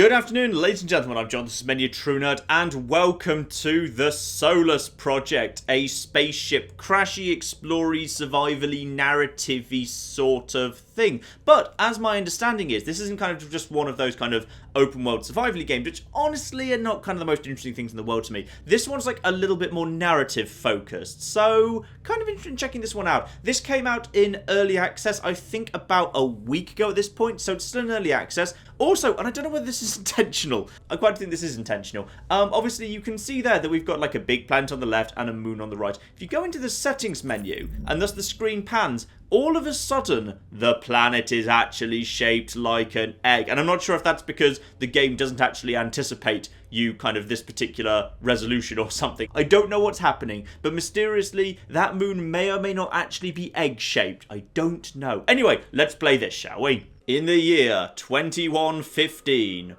Good afternoon, ladies and gentlemen. I'm John, this is Menu True Nerd, and welcome to the Solus Project, a spaceship crashy, explory, survivally, narrative-y sort of thing. But, as my understanding is, this isn't kind of just one of those kind of open-world survivally games, which honestly are not kind of the most interesting things in the world to me. This one's like a little bit more narrative-focused, so kind of interested in checking this one out. This came out in early access, I think about a week ago at this point, so it's still in early access. Also, and I don't know whether this is intentional. I quite think this is intentional. Obviously, you can see there that we've got like a big planet on the left and a moon on the right. If you go into the settings menu, and thus the screen pans, all of a sudden, the planet is actually shaped like an egg. And I'm not sure if that's because the game doesn't actually anticipate you kind of this particular resolution or something. I don't know what's happening, but mysteriously, that moon may or may not actually be egg-shaped. I don't know. Anyway, let's play this, shall we? In the year 2115,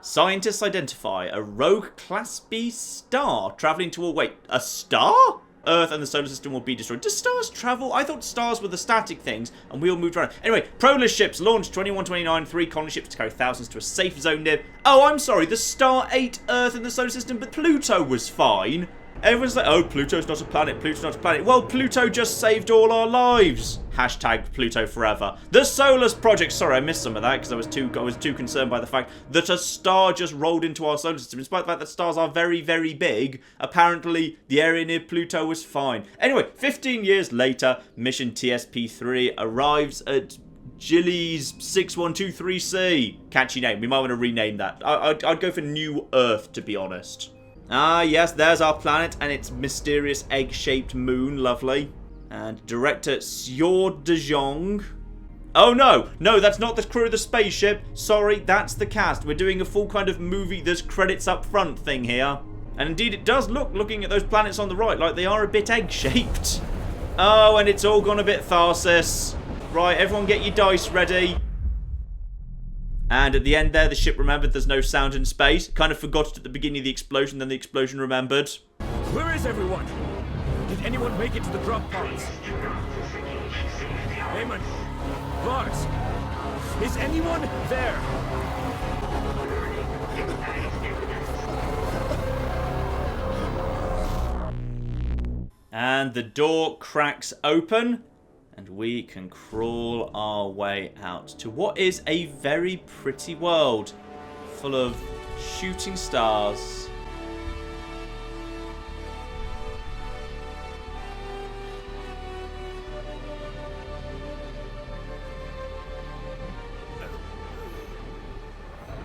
scientists identify a rogue Class B star traveling toward... Wait, a star? Earth and the solar system will be destroyed. Do stars travel? I thought stars were the static things, and we all moved around. Anyway, Prolus ships launched 2129, 3 colony ships to carry thousands to a safe zone near... Oh, I'm sorry, the star ate Earth and the solar system, but Pluto was fine. Everyone's like, oh, Pluto's not a planet, Pluto's not a planet. Well, Pluto just saved all our lives. Hashtag Pluto forever. The Solus Project. Sorry, I missed some of that because I was too concerned by the fact that a star just rolled into our solar system. Despite the fact that stars are very, very big, apparently the area near Pluto was fine. Anyway, 15 years later, mission TSP-3 arrives at Gillies 6123C. Catchy name. We might want to rename that. I'd go for New Earth, to be honest. Ah, yes, there's our planet and its mysterious egg-shaped moon. Lovely. And director Xiao Dejong. Oh, no, that's not the crew of the spaceship. Sorry, that's the cast. We're doing a full kind of movie, there's credits up front thing here. And indeed, it does look, looking at those planets on the right, like they are a bit egg-shaped. Oh, and it's all gone a bit Tharsis. Right, everyone get your dice ready. And at the end there, the ship remembered there's no sound in space. Kind of forgot it at the beginning of the explosion, then the explosion remembered. Where is everyone? Did anyone make it to the drop pods? Eamon, Lars, is anyone there? And the door cracks open. And we can crawl our way out to what is a very pretty world full of shooting stars.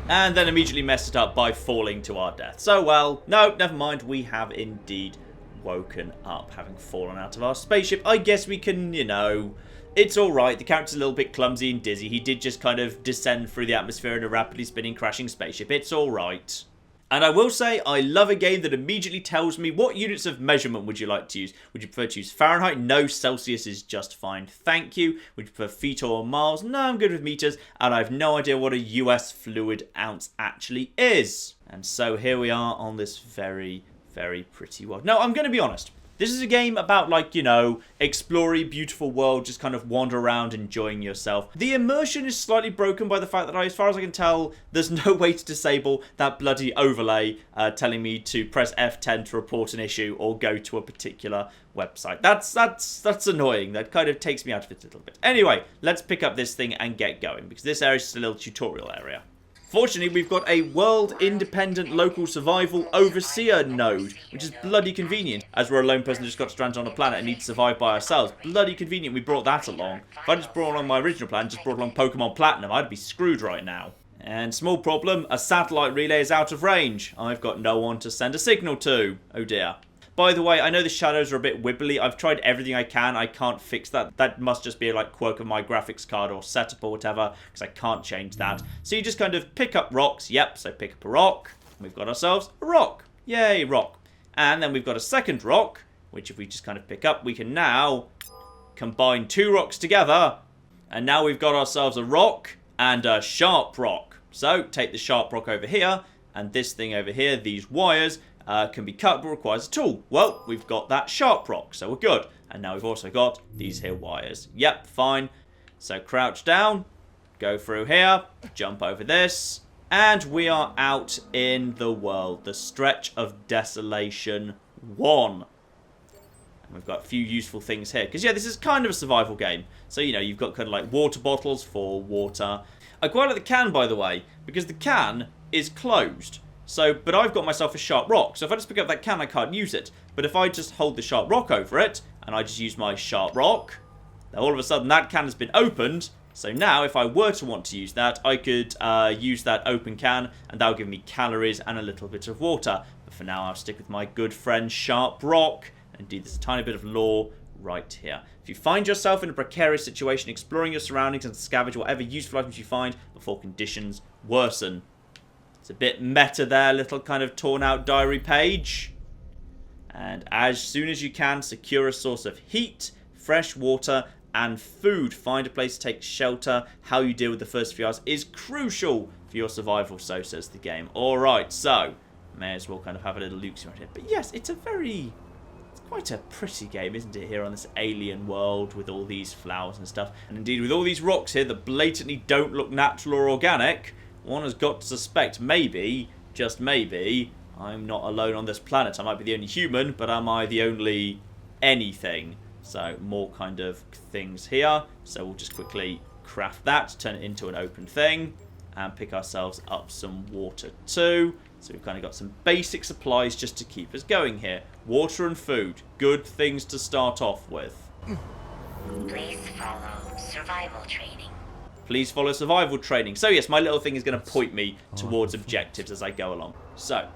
And then immediately messed it up by falling to our death. So, well, no, never mind. We have indeed woken up, having fallen out of our spaceship. I guess we can, you know, it's alright. The character's a little bit clumsy and dizzy. He did just kind of descend through the atmosphere in a rapidly spinning, crashing spaceship. It's alright. And I will say, I love a game that immediately tells me what units of measurement would you like to use. Would you prefer to use Fahrenheit? No, Celsius is just fine. Thank you. Would you prefer feet or miles? No, I'm good with meters. And I have no idea what a US fluid ounce actually is. And so here we are on this very pretty world. No, I'm going to be honest. This is a game about, like, you know, explore a beautiful world, just kind of wander around, enjoying yourself. The immersion is slightly broken by the fact that, as far as I can tell, there's no way to disable that bloody overlay telling me to press F10 to report an issue or go to a particular website. That's annoying. That kind of takes me out of it a little bit. Anyway, let's pick up this thing and get going, because this area is just a little tutorial area. Fortunately, we've got a world-independent local survival overseer node, which is bloody convenient, as we're a lone person who just got stranded on a planet and needs to survive by ourselves. Bloody convenient we brought that along. If I just brought along my original plan, just brought along Pokemon Platinum, I'd be screwed right now. And small problem, a satellite relay is out of range. I've got no one to send a signal to. Oh dear. By the way, I know the shadows are a bit wibbly. I've tried everything I can. I can't fix that. That must just be a like quirk of my graphics card or setup or whatever, because I can't change that. So you just kind of pick up rocks. Yep, so pick up a rock. We've got ourselves a rock. Yay, rock. And then we've got a second rock, which if we just kind of pick up, we can now combine 2 rocks together. And now we've got ourselves a rock and a sharp rock. So take the sharp rock over here, and this thing over here, these wires, can be cut but requires a tool. Well, we've got that sharp rock, so we're good. And now we've also got these here wires. Yep, fine. So crouch down, go through here, jump over this, And we are out in the world. The Stretch of Desolation 1. And we've got a few useful things here. Because, yeah, this is kind of a survival game. So, you know, you've got kind of like water bottles for water. I quite like the can, by the way, because the can is closed. So, but I've got myself a sharp rock. So if I just pick up that can, I can't use it. But if I just hold the sharp rock over it, and I just use my sharp rock, then all of a sudden that can has been opened. So now, if I were to want to use that, I could use that open can, and that will give me calories and a little bit of water. But for now, I'll stick with my good friend Sharp Rock. Indeed, there's a tiny bit of lore right here. If you find yourself in a precarious situation, exploring your surroundings and scavenge whatever useful items you find before conditions worsen. It's a bit meta there, little kind of torn out diary page. And as soon as you can, secure a source of heat, fresh water, and food. Find a place to take shelter. How you deal with the first few hours is crucial for your survival, so says the game. Alright, so may as well kind of have a little look around here. But yes, it's quite a pretty game, isn't it, here on this alien world with all these flowers and stuff. And indeed, with all these rocks here that blatantly don't look natural or organic, one has got to suspect maybe, just maybe, I'm not alone on this planet. I might be the only human, but am I the only anything? So, more kind of things here. So, we'll just quickly craft that, turn it into an open thing, and pick ourselves up some water too. So, we've kind of got some basic supplies just to keep us going here. Water and food. Good things to start off with. Please follow survival training. Please follow survival training. So, yes, my little thing is going to point me towards objectives as I go along. So,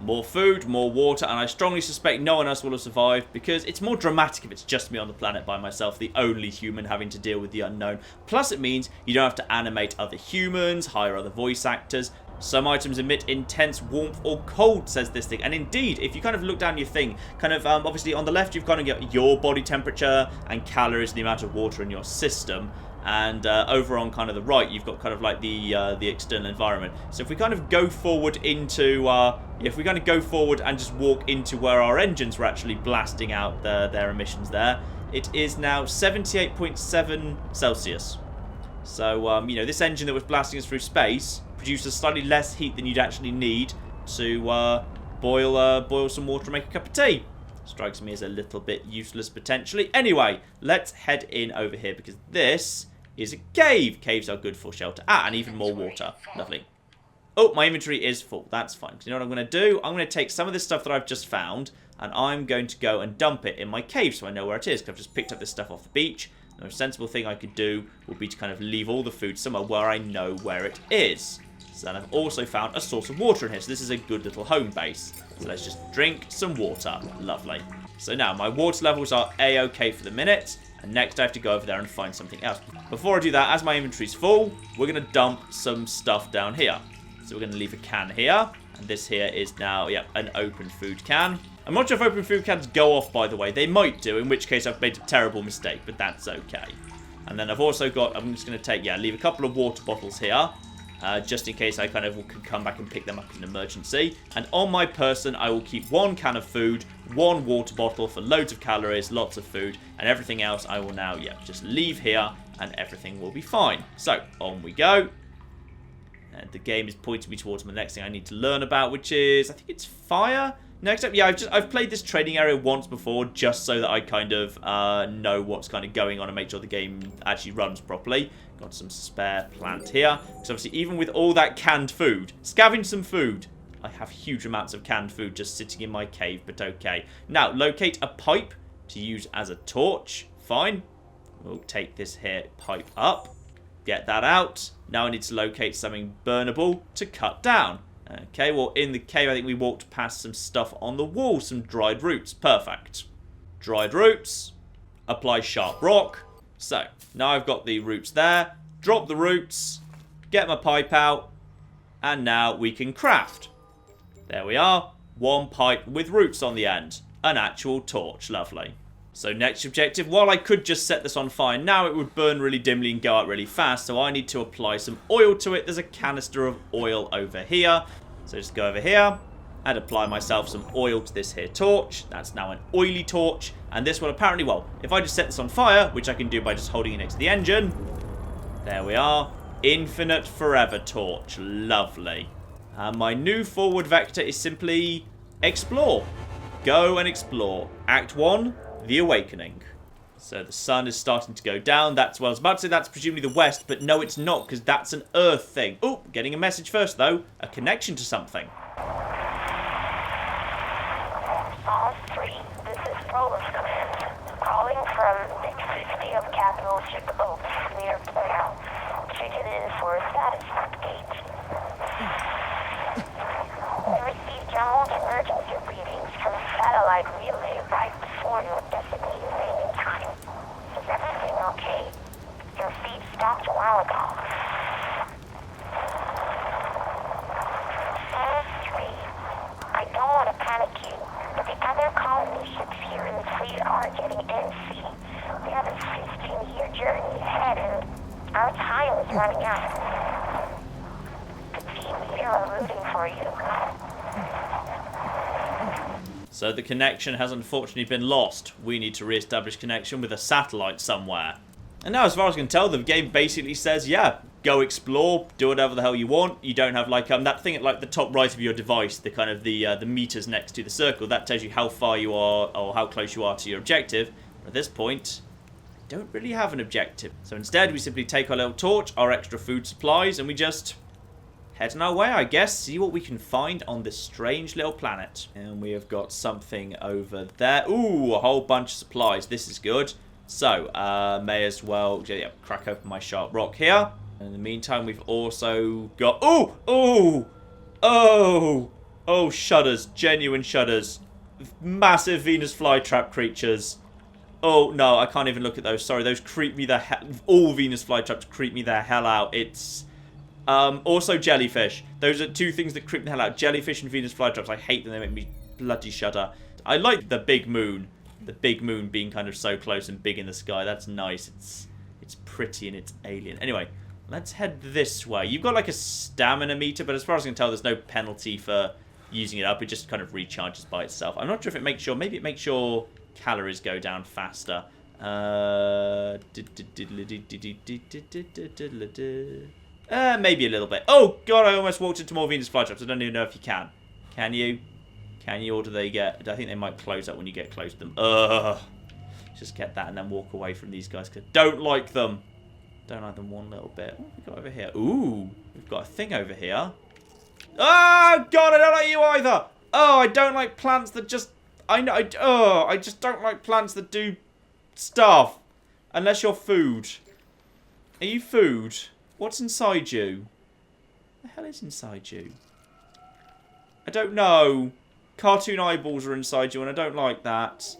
more food, more water, and I strongly suspect no one else will have survived because it's more dramatic if it's just me on the planet by myself, the only human having to deal with the unknown. Plus it means you don't have to animate other humans, hire other voice actors. Some items emit intense warmth or cold, says this thing. And indeed, if you kind of look down your thing, kind of obviously on the left you've kind of got your body temperature and calories and the amount of water in your system. And over on kind of the right, you've got kind of like the external environment. So if we kind of go forward into, if we kind of go forward and just walk into where our engines were actually blasting out their emissions there, it is now 78.7 Celsius. So, you know, this engine that was blasting us through space produces slightly less heat than you'd actually need to boil some water and make a cup of tea. Strikes me as a little bit useless potentially. Anyway, let's head in over here because this is a cave. Caves are good for shelter. Ah, and even more water. Lovely. Oh, my inventory is full. That's fine. Because you know what I'm going to do? I'm going to take some of this stuff that I've just found and I'm going to go and dump it in my cave so I know where it is. Because I've just picked up this stuff off the beach. The most sensible thing I could do would be to kind of leave all the food somewhere where I know where it is. So then I've also found a source of water in here. So this is a good little home base. So let's just drink some water. Lovely. So now my water levels are a-okay for the minute. And next I have to go over there and find something else. Before I do that, as my inventory's full, we're going to dump some stuff down here. So we're going to leave a can here. And this here is now, yeah, an open food can. I'm not sure if open food cans go off, by the way. They might do, in which case I've made a terrible mistake. But that's okay. And then I've also got, I'm just going to take, yeah, leave a couple of water bottles here. Just in case I kind of can come back and pick them up in an emergency. And on my person, I will keep one can of food, one water bottle for loads of calories, lots of food, and everything else I will now, yeah, just leave here, and everything will be fine. So, on we go. And the game is pointing me towards the next thing I need to learn about, which is, I think it's fire? Next up, yeah, I've played this trading area once before, just so that I kind of know what's kind of going on and make sure the game actually runs properly. Got some spare plant here. Because obviously, even with all that canned food, scavenge some food. I have huge amounts of canned food just sitting in my cave, but okay. Now, locate a pipe to use as a torch. Fine. We'll take this here pipe up. Get that out. Now I need to locate something burnable to cut down. Okay, well, in the cave, I think we walked past some stuff on the wall. Some dried roots. Perfect. Dried roots. Apply sharp rock. So, now I've got the roots there. Drop the roots. Get my pipe out. And now we can craft. There we are. One pipe with roots on the end. An actual torch. Lovely. So next objective, while I could just set this on fire now, it would burn really dimly and go out really fast. So I need to apply some oil to it. There's a canister of oil over here. So just go over here and apply myself some oil to this here torch. That's now an oily torch. And this will apparently, well, if I just set this on fire, which I can do by just holding it next to the engine. There we are. Infinite forever torch. Lovely. My new forward vector is simply explore. Go and explore. Act 1, the awakening. So the sun is starting to go down. That's, well, I was about to say that's presumably the west, but no, it's not, because that's an Earth thing. Oh, getting a message first, though. A connection to something. All 3, this is Solus Command. Calling from Deck 60 of Capital Ship Oaks near Blair. Checking in for a status update. We received your own emergency readings from satellite relay right before your designated landing time. Is everything okay? Your feet stopped a while ago. All 3, I don't want to panic you, but the other colony ships here in the fleet are getting antsy. We have a 15-year journey ahead and our time is running out. The team here are rooting for you. So the connection has unfortunately been lost. We need to re-establish connection with a satellite somewhere. And now, as far as I can tell, the game basically says, yeah, go explore, do whatever the hell you want. You don't have, like, that thing at, like, the top right of your device, the kind of the meters next to the circle. That tells you how far you are or how close you are to your objective. But at this point, we don't really have an objective. So instead, we simply take our little torch, our extra food supplies, and we just head on our way, I guess. See what we can find on this strange little planet. And we have got something over there. Ooh, a whole bunch of supplies. This is good. So, may as well crack open my sharp rock here. In the meantime, we've also got... Oh! Oh! Oh! Oh, shudders. Genuine shudders. Massive Venus flytrap creatures. Oh, no, I can't even look at those. Sorry, those creep me the hell... All Venus flytraps creep me the hell out. It's... also jellyfish. Those are 2 things that creep the hell out. Jellyfish and Venus flytraps. I hate them. They make me bloody shudder. I like the big moon. The big moon being kind of so close and big in the sky. That's nice. It's pretty and it's alien. Anyway, let's head this way. You've got like a stamina meter, but as far as I can tell, there's no penalty for using it up. It just kind of recharges by itself. I'm not sure if it makes sure... Maybe it makes sure calories go down faster. Maybe a little bit. Oh, God, I almost walked into more Venus flytraps. I don't even know if you can. Can you? Can you, or do they get... I think they might close up when you get close to them. Ugh. Just get that and then walk away from these guys, because I don't like them. Don't like them one little bit. What have we got over here? Ooh, we've got a thing over here. Oh, God, I don't like you either. Oh, I don't like plants that just... I just don't like plants that do stuff. Unless you're food. Are you food? What's inside you? What the hell is inside you? I don't know. Cartoon eyeballs are inside you, and I don't like that. So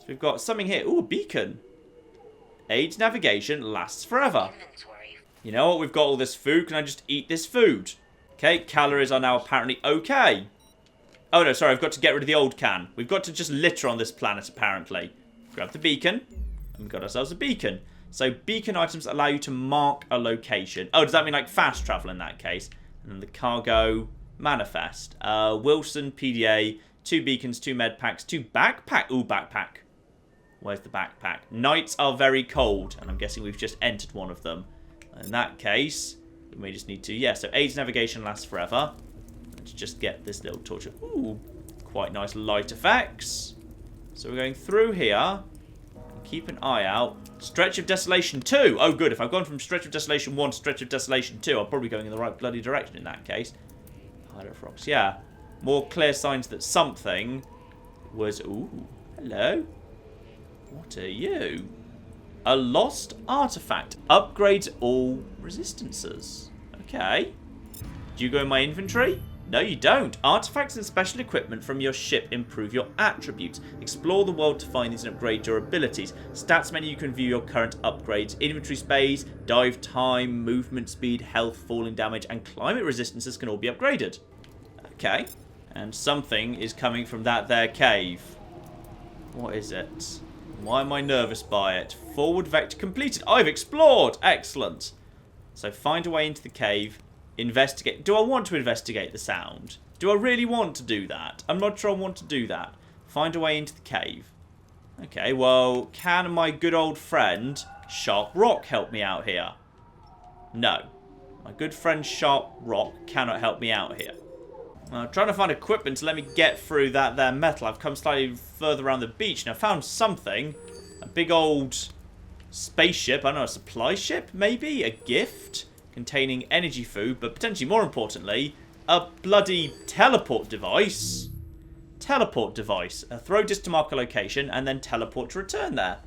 we've got something here. Ooh, a beacon. Aids navigation lasts forever. You know what? We've got all this food. Can I just eat this food? Okay, calories are now apparently okay. Oh, no, sorry. I've got to get rid of the old can. We've got to just litter on this planet, apparently. Grab the beacon. And we've got ourselves a beacon. So, beacon items allow you to mark a location. Oh, does that mean, like, fast travel in that case? And then the cargo... Manifest. Wilson, PDA, 2 beacons, 2 med packs, 2 backpack. Ooh, backpack. Where's the backpack? Nights are very cold, and I'm guessing we've just entered one of them. In that case, we may just need to... Yeah, so aids navigation lasts forever. Let's just get this little torch. Ooh, quite nice light effects. So we're going through here. Keep an eye out. Stretch of Desolation 2. Oh, good. If I've gone from Stretch of Desolation 1 to Stretch of Desolation 2, I'm probably going in the right bloody direction in that case. Rocks. Yeah, more clear signs that something was... Ooh, hello. What are you? A lost artifact. Upgrades all resistances. Okay. Do you go in my inventory? No, you don't. Artifacts and special equipment from your ship improve your attributes. Explore the world to find these and upgrade your abilities. Stats menu, you can view your current upgrades. Inventory space, dive time, movement speed, health, falling damage, and climate resistances can all be upgraded. Okay. And something is coming from that there cave. What is it? Why am I nervous by it? Forward vector completed. I've explored. Excellent. So find a way into the cave. Investigate. Do I want to investigate the sound? Do I really want to do that? I'm not sure I want to do that. Find a way into the cave. Okay, well, can my good old friend Sharp Rock help me out here? No. My good friend Sharp Rock cannot help me out here. I'm trying to find equipment to let me get through that there metal. I've come slightly further around the beach and I found something. A big old spaceship. I don't know, a supply ship maybe? A gift containing energy food, but potentially more importantly, a bloody teleport device. Teleport device. Throw disc to mark a location and then teleport to return there.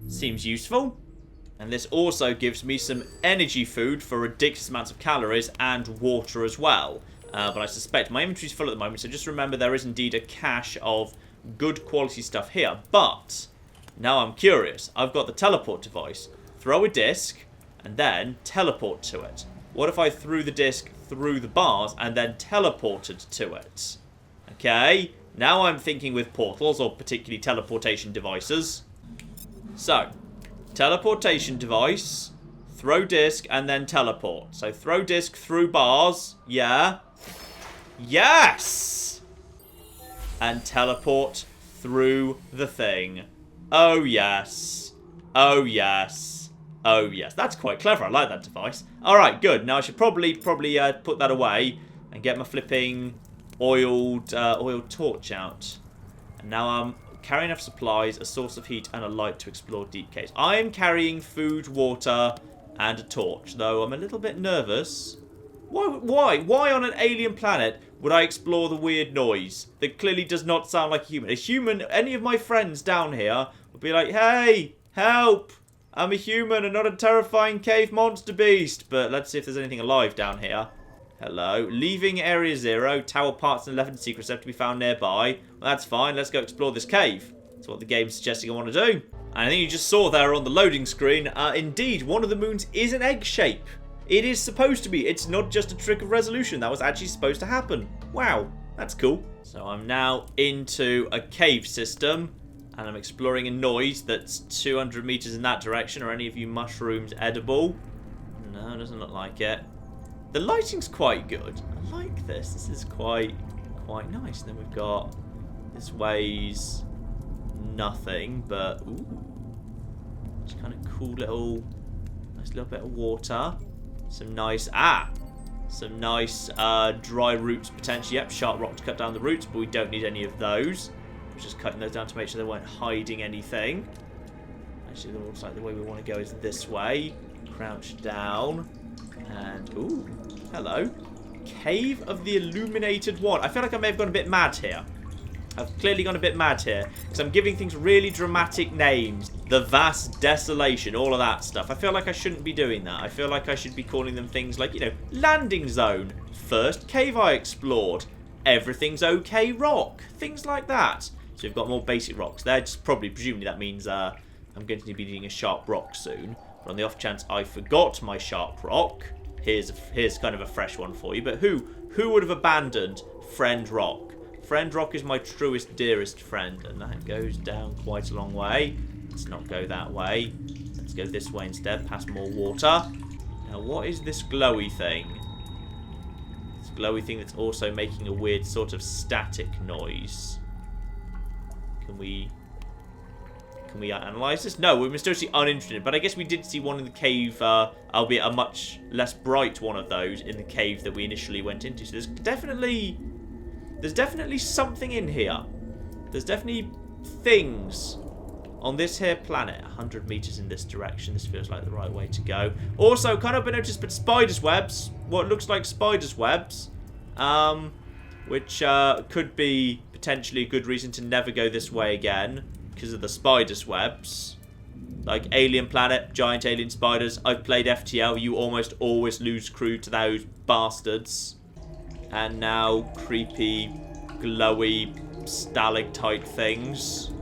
Seems useful. And this also gives me some energy food for ridiculous amounts of calories and water as well. But I suspect my inventory's full at the moment, so just remember there is indeed a cache of good quality stuff here. But now I'm curious. I've got the teleport device. Throw a disc and then teleport to it. What if I threw the disc through the bars and then teleported to it? Okay, now I'm thinking with portals or particularly teleportation devices. So, teleportation device, throw disc, and then teleport. So throw disc through bars, yeah. Yes! And teleport through the thing. Oh yes. Oh yes. Oh yes. That's quite clever. I like that device. Alright, good. Now I should probably put that away and get my flipping oiled torch out. And now I'm carrying enough supplies, a source of heat, and a light to explore deep caves. I am carrying food, water, and a torch, though I'm a little bit nervous. Why on an alien planet would I explore the weird noise that clearly does not sound like a human? A human, any of my friends down here would be like, hey, help! I'm a human and not a terrifying cave monster beast. But let's see if there's anything alive down here. Hello. Leaving Area 0. Tower parts and 11 secrets have to be found nearby. Well, that's fine. Let's go explore this cave. That's what the game's suggesting I want to do. And I think you just saw there on the loading screen, indeed, one of the moons is an egg shape. It is supposed to be. It's not just a trick of resolution. That was actually supposed to happen. Wow. That's cool. So I'm now into a cave system. And I'm exploring a noise that's 200 meters in that direction. Are any of you mushrooms edible? No, it doesn't look like it. The lighting's quite good. I like this. This is quite nice. And then we've got this way's nothing, but ooh, it's kind of cool little, nice little bit of water. Some nice dry roots potentially. Yep, sharp rock to cut down the roots, but we don't need any of those. We're just cutting those down to make sure they weren't hiding anything. Actually, it looks like the way we want to go is this way. Crouch down. And, ooh, hello. Cave of the Illuminated One. I feel like I may have gone a bit mad here. I've clearly gone a bit mad here. Because I'm giving things really dramatic names. The Vast Desolation, all of that stuff. I feel like I shouldn't be doing that. I feel like I should be calling them things like, you know, Landing Zone. First cave I explored. Everything's okay rock. Things like that. So we've got more basic rocks there. Just probably, presumably that means I'm going to be needing a sharp rock soon. But on the off chance I forgot my sharp rock, here's kind of a fresh one for you. But who would have abandoned Friend Rock? Friend Rock is my truest, dearest friend. And that goes down quite a long way. Let's not go that way. Let's go this way instead, past more water. Now, what is this glowy thing? This glowy thing that's also making a weird sort of static noise. Can we analyze this? No, we're mysteriously uninterested. But I guess we did see one in the cave, albeit a much less bright one of those in the cave that we initially went into. So there's definitely something in here. There's definitely things on this here planet. 100 meters in this direction. This feels like the right way to go. Also, can't help but notice, but spiders' webs. What looks like spiders' webs. Which could be potentially a good reason to never go this way again. Because of the spiders' webs. Like Alien Planet, giant alien spiders. I've played FTL. You almost always lose crew to those bastards. And now creepy, glowy, stalactite things.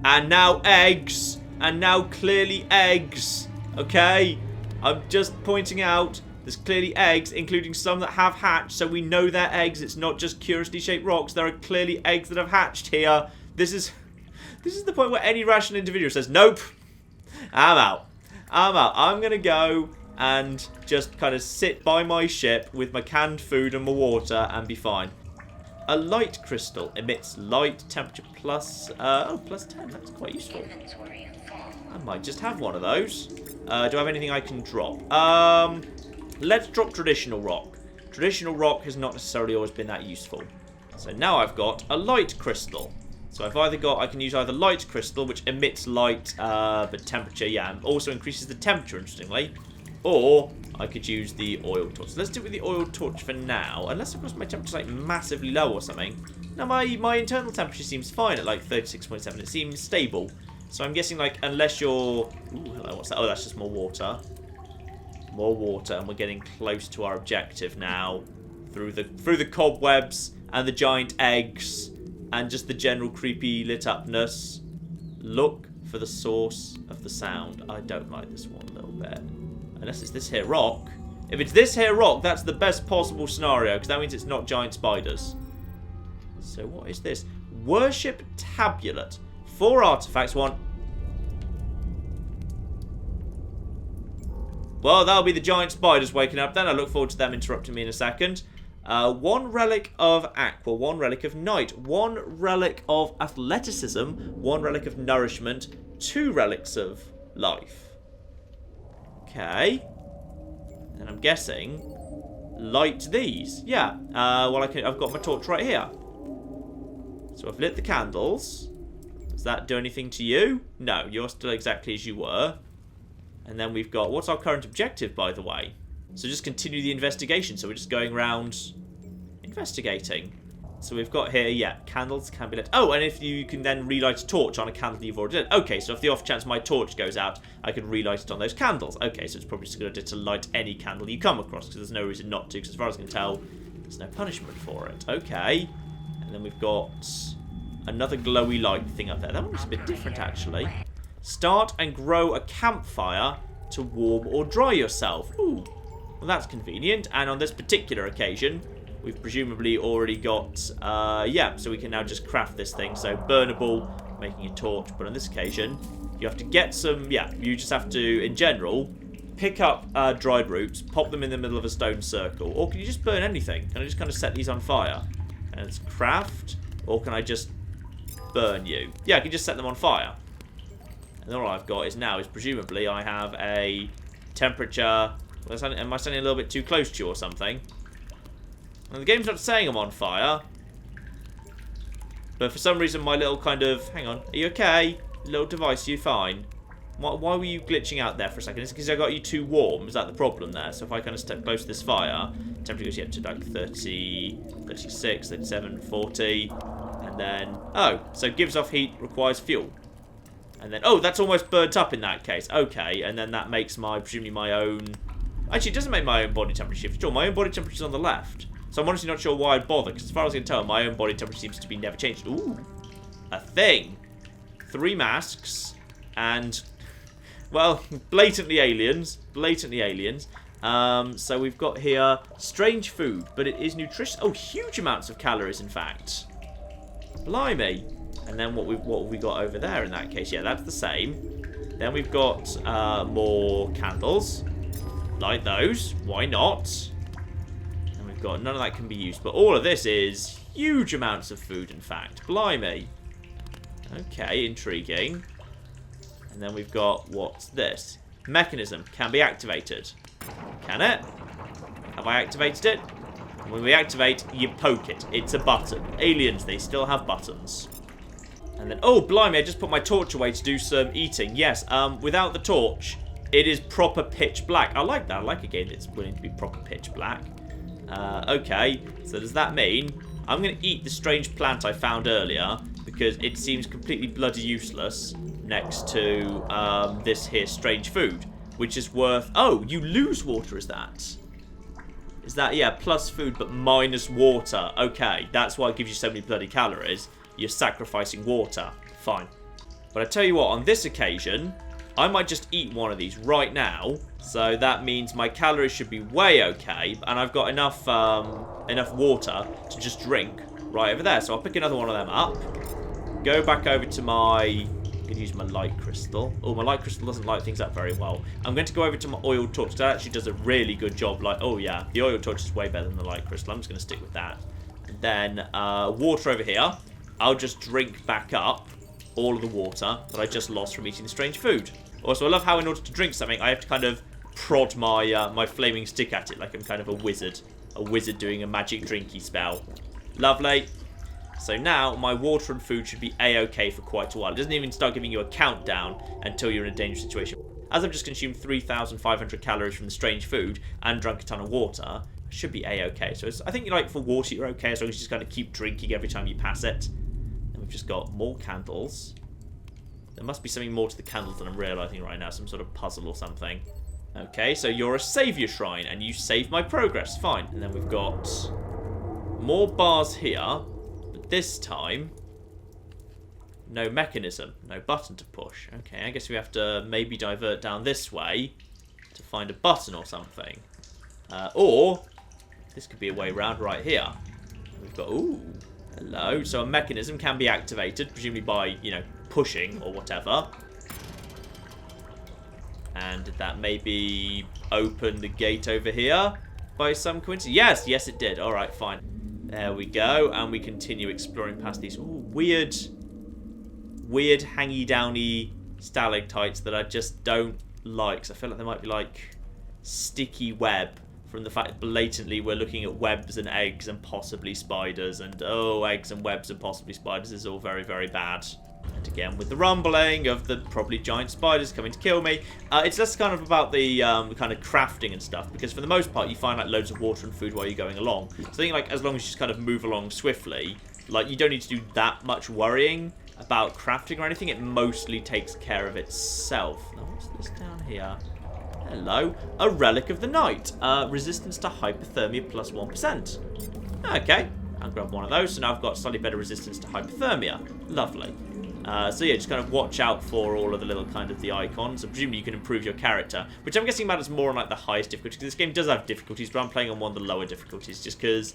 And now eggs. And now clearly eggs. Okay? I'm just pointing out there's clearly eggs, including some that have hatched. So we know they're eggs. It's not just curiously shaped rocks. There are clearly eggs that have hatched here. This is the point where any rational individual says, nope, I'm out. I'm going to go and just kind of sit by my ship with my canned food and my water and be fine. A light crystal emits light temperature plus 10. That's quite useful. I might just have one of those. Do I have anything I can drop? Let's drop traditional rock. Traditional rock has not necessarily always been that useful. So now I've got a light crystal. So I've either got, I can use either light crystal, which emits light, but temperature, yeah, and also increases the temperature, interestingly. Or I could use the oil torch. So let's do it with the oil torch for now. Unless, of course, my temperature's like massively low or something. Now, my internal temperature seems fine at like 36.7. It seems stable. So I'm guessing, like, unless you're... Ooh, hello, what's that? Oh, that's just more water. More water, and we're getting close to our objective now. Through the cobwebs and the giant eggs and just the general creepy lit upness. Look for the source of the sound. I don't like this one a little bit. Unless it's this here rock. If it's this here rock, that's the best possible scenario, because that means it's not giant spiders. So what is this? Worship tablet. 4 artifacts, 1. Well, that'll be the giant spiders waking up then. I look forward to them interrupting me in a second. 1 relic of aqua, 1 relic of night, 1 relic of athleticism, 1 relic of nourishment, 2 relics of life. Okay. And I'm guessing light these. Yeah. Well, I've got my torch right here. So I've lit the candles. Does that do anything to you? No, you're still exactly as you were. And then we've got... What's our current objective, by the way? So just continue the investigation. So we're just going around investigating. So we've got here, yeah, candles can be lit. Oh, and if you can then relight a torch on a candle you've already lit. Okay, so if the off chance my torch goes out, I can relight it on those candles. Okay, so it's probably just a good idea to light any candle you come across, because there's no reason not to, because as far as I can tell, there's no punishment for it. Okay. And then we've got another glowy light thing up there. That one's a bit different, actually. Start and grow a campfire to warm or dry yourself. Ooh, well, that's convenient. And on this particular occasion, we've presumably already got, yeah, so we can now just craft this thing. So burnable, making a torch. But on this occasion, you have to get some, yeah, you just have to, in general, pick up dried roots, pop them in the middle of a stone circle. Or can you just burn anything? Can I just kind of set these on fire? And it's craft, or can I just burn you? Yeah, I can just set them on fire. And all I've got is now is presumably I have a temperature. Am I standing a little bit too close to you or something? And the game's not saying I'm on fire. But for some reason my little kind of... Hang on. Are you okay? Little device, are you fine? Why were you glitching out there for a second? Is it because I got you too warm? Is that the problem there? So if I kind of step close to this fire, temperature goes up to like 30, 36, 37, 40. And then... Oh, so gives off heat, requires fuel. And then... Oh, that's almost burnt up in that case. Okay, and then that makes presumably my own... Actually, it doesn't make my own body temperature shift. Sure, my own body temperature is on the left. So I'm honestly not sure why I'd bother, because as far as I can tell, my own body temperature seems to be never changed. Ooh, a thing. 3 masks, and, well, blatantly aliens. Blatantly aliens. So we've got here strange food, but it is nutritious. Oh, huge amounts of calories, in fact. Blimey. And then what have we got over there in that case? Yeah, that's the same. Then we've got more candles. Light those. Why not? And we've got none of that can be used. But all of this is huge amounts of food, in fact. Blimey. Okay, intriguing. And then we've got, what's this? Mechanism can be activated. Can it? Have I activated it? When we activate, you poke it. It's a button. Aliens, they still have buttons. And then, oh, blimey, I just put my torch away to do some eating. Yes, without the torch, it is proper pitch black. I like that. I like a game that's willing to be proper pitch black. Okay, so does that mean I'm going to eat the strange plant I found earlier because it seems completely bloody useless next to this here strange food, which is worth... Oh, you lose water, is that? Is that, yeah, plus food but minus water. Okay, that's why it gives you so many bloody calories. You're sacrificing water. Fine. But I tell you what, on this occasion, I might just eat one of these right now. So that means my calories should be way okay. And I've got enough water to just drink right over there. So I'll pick another one of them up. Go back over to my... I'm going to use my light crystal. Oh, my light crystal doesn't light things up very well. I'm going to go over to my oil torch. That actually does a really good job. Like, oh yeah, the oil torch is way better than the light crystal. I'm just going to stick with that. And then water over here. I'll just drink back up. all of the water that I just lost from eating the strange food. Also, I love how in order to drink something, I have to kind of prod my my flaming stick at it like I'm kind of a wizard. A wizard doing a magic drinky spell. Lovely. So now my water and food should be a-okay for quite a while. It doesn't even start giving you a countdown until you're in a dangerous situation. As I've just consumed 3,500 calories from the strange food and drunk a ton of water, it should be a-okay. So I think like for water you're okay as long as you just kind of keep drinking every time you pass it. And we've just got more candles. There must be something more to the candles than I'm realising right now. Some sort of puzzle or something. Okay, so you're a saviour shrine and you save my progress. Fine. And then we've got more bars here. But this time, no mechanism. No button to push. Okay, I guess we have to maybe divert down this way to find a button or something. Or, this could be a way around right here. We've got, ooh, hello. So a mechanism can be activated, presumably by, you know, pushing or whatever. And did that maybe open the gate over here by some coincidence? Yes, yes it did. Alright, fine. There we go. And we continue exploring past these weird hangy-downy stalactites that I just don't like. So I feel like they might be like sticky web from the fact that blatantly we're looking at webs and eggs and possibly spiders. And oh, eggs and webs and possibly spiders is all very, very bad. And again, with the rumbling of the probably giant spiders coming to kill me. It's less kind of about the kind of crafting and stuff, because for the most part, you find like loads of water and food while you're going along. So I think like as long as you just kind of move along swiftly, like you don't need to do that much worrying about crafting or anything. It mostly takes care of itself. Now, what's this down here? Hello. A relic of the night. Resistance to hypothermia plus 1%. Okay. I'll grab one of those. So now I've got slightly better resistance to hypothermia. Lovely. So yeah, just kind of watch out for all of the little kind of the icons. And presumably you can improve your character, which I'm guessing matters more on like the highest difficulty. Because this game does have difficulties, but I'm playing on one of the lower difficulties just because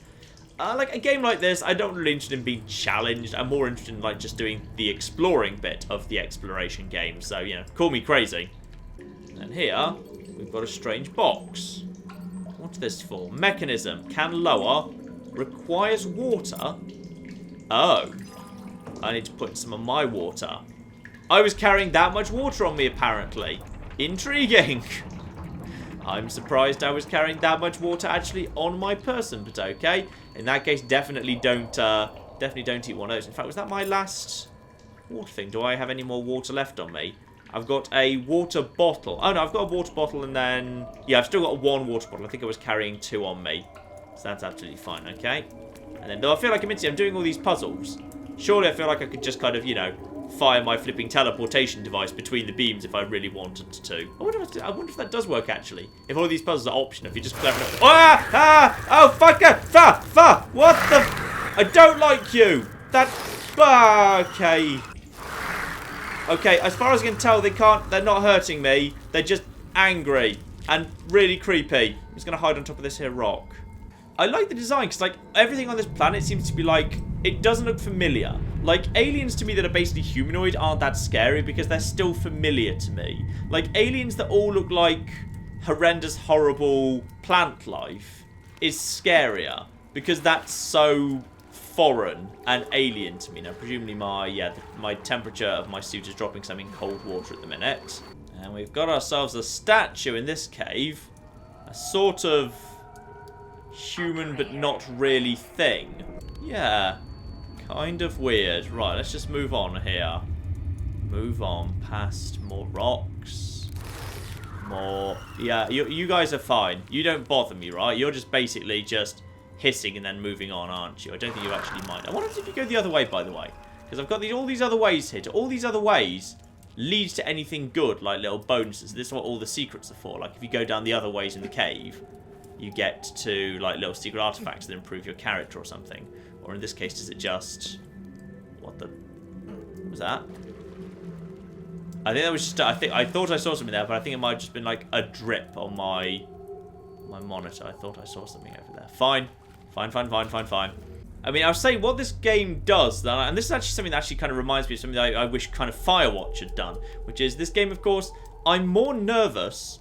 like a game like this, I don't really interested in being challenged. I'm more interested in like just doing the exploring bit of the exploration game. So, you know, call me crazy. And here, we've got a strange box. What's this for? Mechanism. Can lower. Requires water. Oh. I need to put in some of my water. I was carrying that much water on me, apparently. Intriguing. I'm surprised I was carrying that much water actually on my person, but okay. In that case, definitely don't eat one of those. In fact, was that my last water thing? Do I have any more water left on me? I've got a water bottle. Oh no, I've got a water bottle and then... yeah, I've still got one water bottle. I think I was carrying 2 on me. So that's absolutely fine, okay? And then, though I feel like I'm doing all these puzzles. Surely I feel like I could just kind of, you know, fire my flipping teleportation device between the beams if I really wanted to. I wonder if that does work, actually. If all of these puzzles are optional, if you just clever enough... oh, fucker! What the... I don't like you! That... okay. Okay, as far as I can tell, they're not hurting me. They're just angry and really creepy. I'm just going to hide on top of this here rock. I like the design because, like, everything on this planet seems to be, like, it doesn't look familiar. Like, aliens to me that are basically humanoid aren't that scary because they're still familiar to me. Like, aliens that all look like horrendous, horrible plant life is scarier because that's so foreign and alien to me. Now, presumably my temperature of my suit is dropping, so I'm in cold water at the minute. And we've got ourselves a statue in this cave. A sort of human but not really thing. Yeah, kind of weird. Right, let's just move on here. Move on past more rocks. More... yeah, you guys are fine. You don't bother me, right? You're just basically just hissing and then moving on, aren't you? I don't think you actually mind. I wonder if you go the other way, by the way. Because I've got all these other ways here. All these other ways lead to anything good, like little bonuses. This is what all the secrets are for. Like, if you go down the other ways in the cave, you get to, like, little secret artifacts that improve your character or something. Or in this case, is it just... what was that? I think that was just... I thought I saw something there, but I think it might have just been, like, a drip on my monitor. I thought I saw something over there. Fine. Fine. I mean, I'll say what this game does, and this is actually something that actually kind of reminds me of something that I wish kind of Firewatch had done, which is this game, of course, I'm more nervous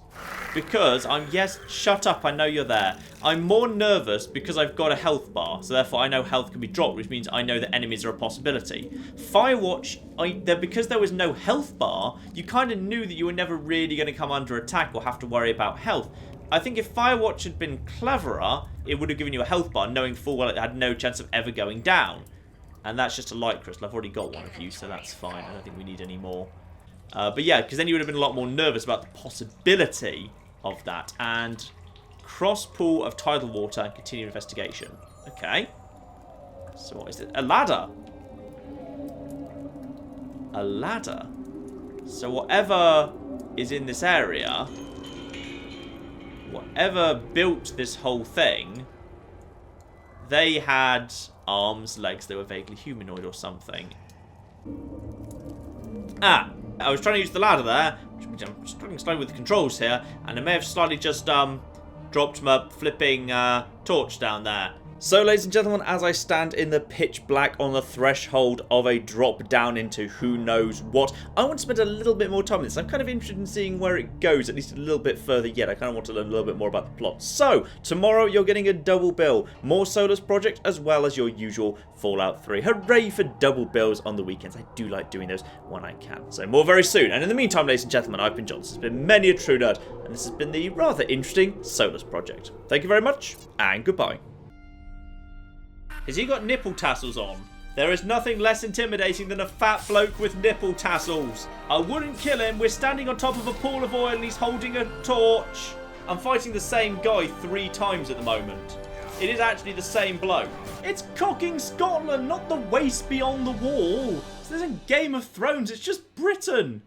because yes, shut up, I know you're there. I'm more nervous because I've got a health bar, so therefore I know health can be dropped, which means I know that enemies are a possibility. Firewatch, because there was no health bar, you kind of knew that you were never really going to come under attack or have to worry about health. I think if Firewatch had been cleverer, it would have given you a health bar, knowing full well it had no chance of ever going down. And that's just a light crystal. I've already got one of you, so that's fine. I don't think we need any more. But yeah, because then you would have been a lot more nervous about the possibility of that. And cross pool of tidal water and continue investigation. Okay. So what is it? A ladder. A ladder. So whatever is in this area, whatever built this whole thing, they had arms, legs, they were vaguely humanoid or something. Ah, I was trying to use the ladder there, which means I'm struggling slightly with the controls here, and I may have slightly just dropped my flipping torch down there. So, ladies and gentlemen, as I stand in the pitch black on the threshold of a drop down into who knows what, I want to spend a little bit more time on this. I'm kind of interested in seeing where it goes, at least a little bit further yet. I kind of want to learn a little bit more about the plot. So, tomorrow you're getting a double bill. More Solus Project as well as your usual Fallout 3. Hooray for double bills on the weekends. I do like doing those when I can. So, more very soon. And in the meantime, ladies and gentlemen, I've been John. This has been many a true nerd, and this has been the rather interesting Solus Project. Thank you very much, and goodbye. Has he got nipple tassels on? There is nothing less intimidating than a fat bloke with nipple tassels. I wouldn't kill him. We're standing on top of a pool of oil and he's holding a torch. I'm fighting the same guy 3 times at the moment. It is actually the same bloke. It's cocking Scotland, not the waste beyond the wall. This isn't Game of Thrones, it's just Britain.